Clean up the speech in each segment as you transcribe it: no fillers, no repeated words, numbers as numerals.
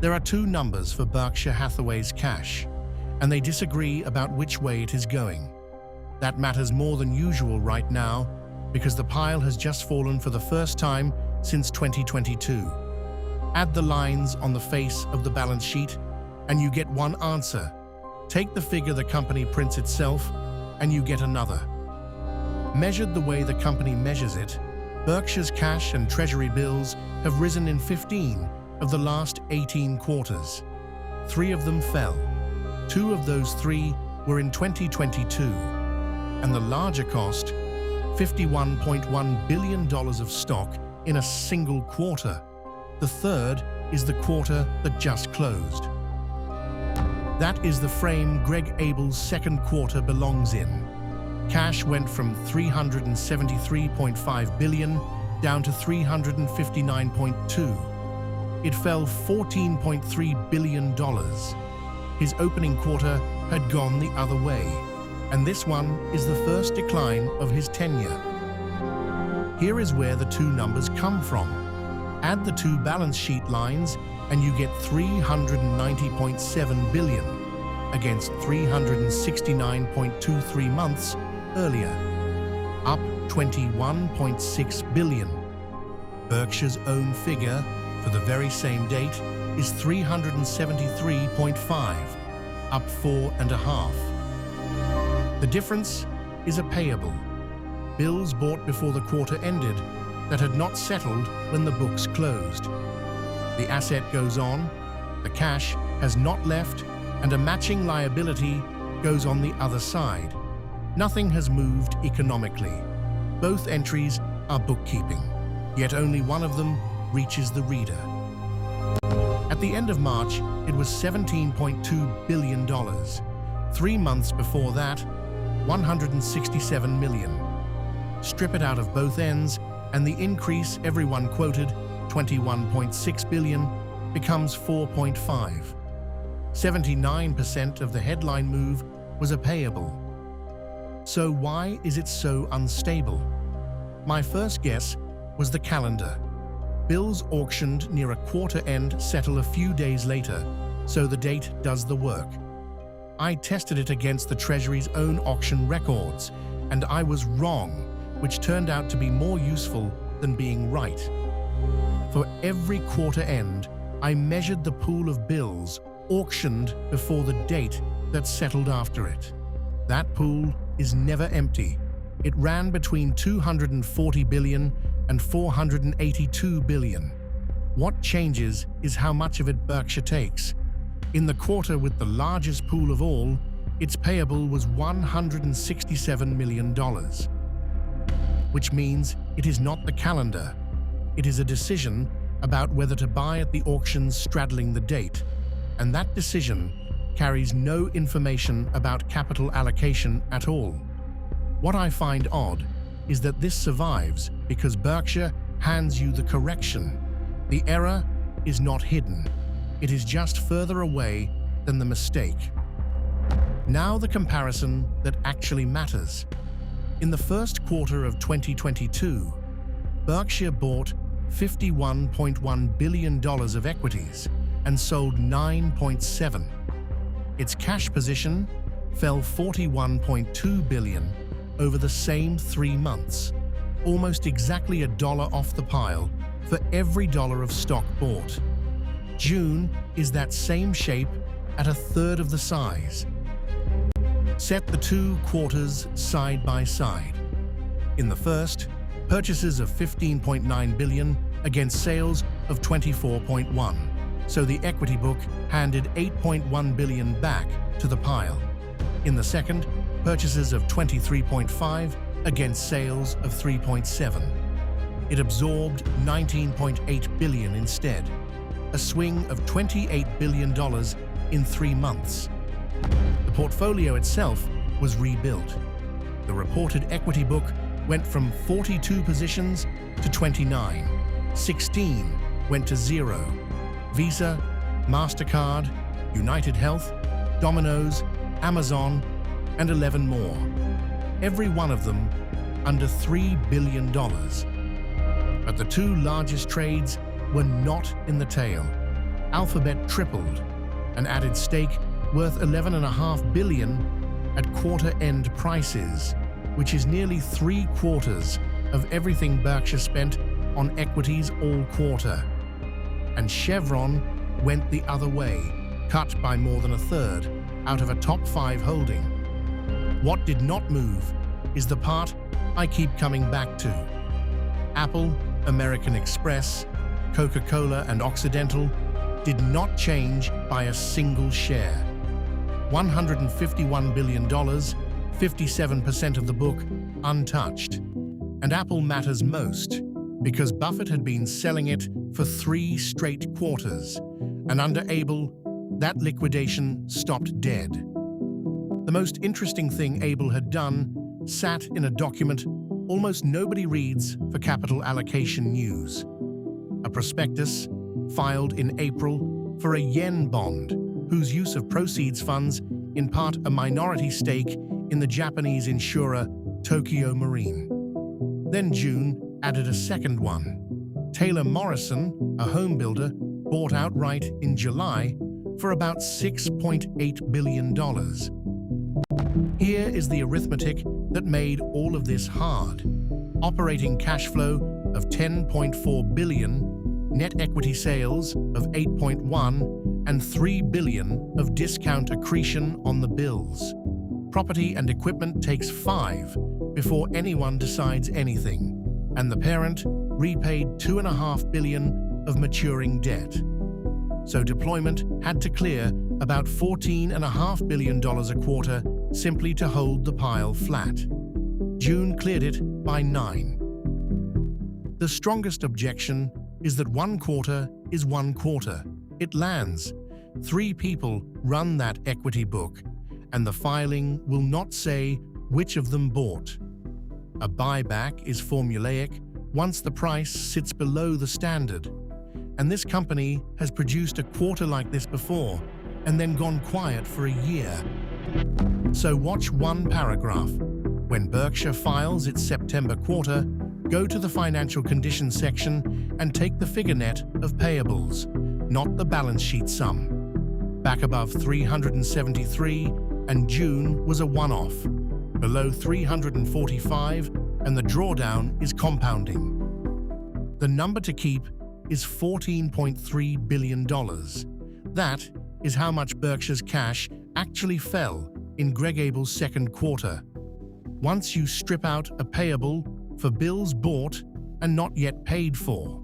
There are two numbers for Berkshire Hathaway's cash, and they disagree about which way it is going. That matters more than usual right now because the pile has just fallen for the first time since 2022. Add the lines on the face of the balance sheet and you get one answer. Take the figure the company prints itself and you get another. Measured the way the company measures it, Berkshire's cash and Treasury bills have risen in 15 of the last 18 quarters. 3 of them fell. 2 of those 3 were in 2022. And the larger cost, $51.1 billion of stock in a single quarter. The third is the quarter that just closed. That is the frame Greg Abel's second quarter belongs in. Cash went from $373.5 billion down to $359.2. It fell $14.3 billion. His opening quarter had gone the other way, and this one is the first decline of his tenure. Here is where the two numbers come from. Add the two balance sheet lines and you get $390.7 billion against $369.23 months earlier, up $21.6 billion. Berkshire's own figure for the very same date is $373.5, up 4.5. The difference is a payable. Bills bought before the quarter ended that had not settled when the books closed. The asset goes on, the cash has not left, and a matching liability goes on the other side. Nothing has moved economically. Both entries are bookkeeping, yet only one of them reaches the reader. At the end of March, it was $17.2 billion. 3 months before that, $167 million. Strip it out of both ends, and the increase everyone quoted, $21.6 billion, becomes 4.5. 79% of the headline move was a payable. So why is it so unstable? My first guess was the calendar. Bills auctioned near a quarter end settle a few days later, so the date does the work. I tested it against the Treasury's own auction records, and I was wrong, which turned out to be more useful than being right. For every quarter end, I measured the pool of bills auctioned before the date that settled after it. That pool is never empty. It ran between $240 billion and $482 billion. What changes is how much of it Berkshire takes. In the quarter with the largest pool of all, its payable was $167 million. Which means it is not the calendar. It is a decision about whether to buy at the auctions straddling the date, and that decision carries no information about capital allocation at all. What I find odd is that this survives because Berkshire hands you the correction. The error is not hidden. It is just further away than the mistake. Now the comparison that actually matters. In the first quarter of 2022, Berkshire bought $51.1 billion of equities and sold 9.7. Its cash position fell $41.2 billion over the same 3 months, almost exactly $1 off the pile for every dollar of stock bought. June is that same shape at 1/3 of the size. Set the two quarters side by side. In the first, purchases of $15.9 billion against sales of $24.1. So the equity book handed $8.1 billion back to the pile. In the second, purchases of $23.5 against sales of $3.7. It absorbed $19.8 billion instead, a swing of $28 billion in 3 months. The portfolio itself was rebuilt. The reported equity book went from 42 positions to 29. 16 went to 0. Visa, MasterCard, United Health, Domino's, Amazon, and 11 more. Every one of them under $3 billion. But the two largest trades were not in the tail. Alphabet tripled, an added stake worth $11.5 billion at quarter-end prices, which is nearly 3/4 of everything Berkshire spent on equities all quarter. And Chevron went the other way, cut by more than a third out of a top 5 holding. What did not move is the part I keep coming back to. Apple, American Express, Coca-Cola and Occidental did not change by a single share. $151 billion, 57% of the book, untouched. And Apple matters most because Buffett had been selling it for 3 straight quarters, and under Abel, that liquidation stopped dead. The most interesting thing Abel had done sat in a document almost nobody reads for capital allocation news. A prospectus filed in April for a yen bond, whose use of proceeds funds in part a minority stake in the Japanese insurer Tokio Marine. Then June added a second one. Taylor Morrison, a home builder, bought outright in July for about $6.8 billion. Here is the arithmetic that made all of this hard. Operating cash flow of $10.4 billion, net equity sales of $8.1, and $3 billion of discount accretion on the bills. Property and equipment takes 5 before anyone decides anything, and the parent repaid $2.5 billion of maturing debt. So deployment had to clear about $14.5 billion a quarter simply to hold the pile flat. June cleared it by 9. The strongest objection is that 1 quarter is 1 quarter. It lands. 3 people run that equity book, and the filing will not say which of them bought. A buyback is formulaic once the price sits below the standard, and this company has produced a quarter like this before and then gone quiet for a year. So watch one paragraph. When Berkshire files its September quarter, go to the financial conditions section and take the figure net of payables, not the balance sheet sum. Back above 373, and June was a one-off. Below 345, and the drawdown is compounding. The number to keep is $14.3 billion. That is how much Berkshire's cash actually fell in Greg Abel's second quarter. Once you strip out a payable for bills bought and not yet paid for,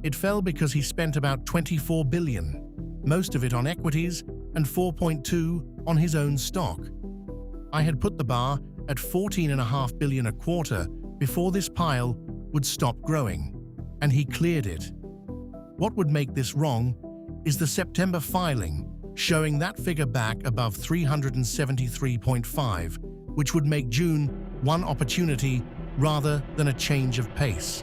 it fell because he spent about $24 billion, most of it on equities and $4.2 on his own stock. I had put the bar at $14.5 billion a quarter before this pile would stop growing, and he cleared it. What would make this wrong is the September filing showing that figure back above 373.5, which would make June one opportunity rather than a change of pace.